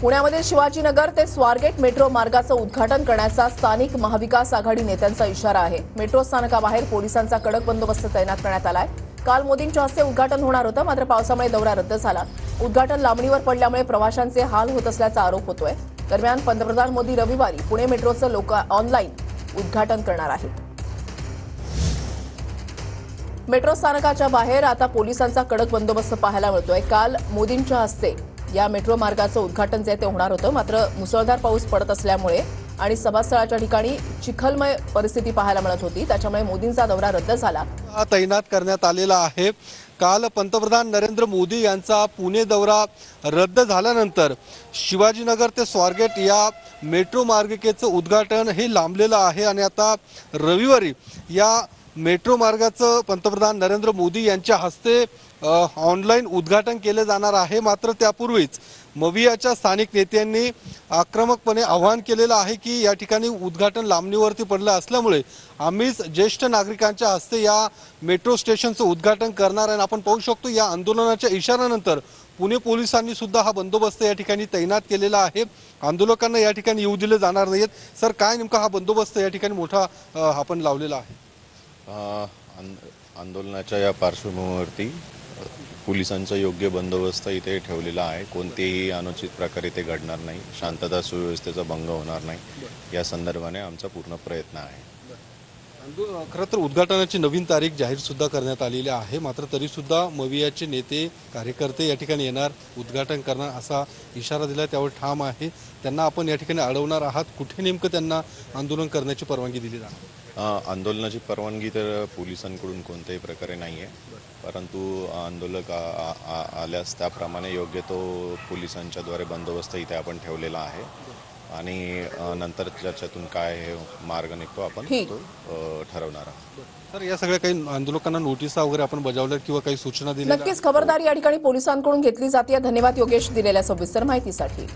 पुण्यामध्ये शिवाजीनगर ते स्वारगेट मेट्रो मार्गाचं उद्घाटन करण्याचा स्थानिक महाविकास आघाडी नेत्यांचा इशारा आहे। मेट्रो स्थानकाबाहेर पोलिसांचा कडक बंदोबस्त तैनात करण्यात आलाय। काल मोदींच्या हस्ते उद्घाटन होणार होतं, मात्र पावसामुळे दौरा रद्द झाला। उद्घाटन लांबणीवर पडल्यामुळे प्रवाशांचे हाल होत असल्याचा आरोप होतोय। दरम्यान पंतप्रधान मोदी रविवारी पुणे मेट्रोचं ऑनलाईन उद्घाटन करणार आहेत। मेट्रो स्थानकाच्या बाहेर आता पोलिसांचा कडक बंदोबस्त पाहायला मिळतोय। काल मोदींच्या हस्ते या मेट्रो मार्गाचं उद्घाटन जे ते होणार होतं, मात्र मुसळधार पाऊस पडत असल्यामुळे आणि सभास्थळाच्या ठिकाणी चिखलमय परिस्थिती पाहायला मिळत होती, त्याच्यामुळे मोदींचा दौरा रद्द झाला। तैनात करण्यात आलेला आहे। काल पंतप्रधान नरेंद्र मोदी यांचा पुणे दौरा रद्द झाल्यानंतर शिवाजीनगर ते स्वारगेट या मेट्रो मार्गिकेचं उद्घाटन हे लांबलेलं आहे आणि आता रविवारी या मेट्रो मार्गाचं पंतप्रधान नरेंद्र मोदी यांच्या हस्ते ऑनलाईन उद्घाटन केले जाणार आहे। मात्र त्यापूर्वीच मवियाच्या स्थानिक नेत्यांनी आक्रमकपणे आवाहन केलेलं आहे की या ठिकाणी उद्घाटन लांबणीवरती पडलं असल्यामुळे आम्हीच ज्येष्ठ नागरिकांच्या हस्ते या मेट्रो स्टेशनचं उद्घाटन करणार आहे। आपण पाहू शकतो या आंदोलनाच्या इशाऱ्यानंतर पुणे पोलिसांनी सुद्धा हा बंदोबस्त या ठिकाणी तैनात केलेला आहे। आंदोलकांना या ठिकाणी येऊ दिले जाणार नाहीत। सर, काय नेमका हा बंदोबस्त या ठिकाणी मोठा आपण लावलेला आहे? आंदोलनाच्या या पार्श्वभूमीवरती पोलिसांचा योग्य बंदोबस्त इथे ठेवलेला आहे। कोणतेही अनुचित प्रकार इथे घडणार नाही, शांतता सुव्यवस्थेचा भंग होणार नाही, या संदर्भाने आमचा पूर्ण प्रयत्न आहे। खरं तर उद्घाटनाची नवीन तारीख जाहीर सुद्धा करण्यात आलेली आहे, मात्र तरी सुद्धा मवियाचे नेते कार्यकर्ते या ठिकाणी येणार, उद्घाटन करणार असा इशारा दिला, त्यावर ठाम आहे। त्यांना आपण या ठिकाणी अडवणार आहात, कुठे नेमकं त्यांना आंदोलन करण्याची परवानगी दिली जाणार? आंदोलनाची परवानगी तर पोलिसांकडून कोणत्याही प्रकारे नाही आहे, परंतु आंदोलक आल्यास त्याप्रमाणे योग्य तो पोलिसांच्याद्वारे बंदोबस्त इथे आपण ठेवलेला आहे आणि नंतर त्याच्यातून काय हे मार्ग निघतो आपण तो ठरवणार आहोत। तर या सगळ्या काही आंदोलकांना नोटिसा वगैरे आपण बजावल्या किंवा काही सूचना दिल्या? नक्कीच खबरदारी या ठिकाणी पोलिसांकडून घेतली जाते। धन्यवाद योगेश दिलेल्या सविस्तर माहितीसाठी।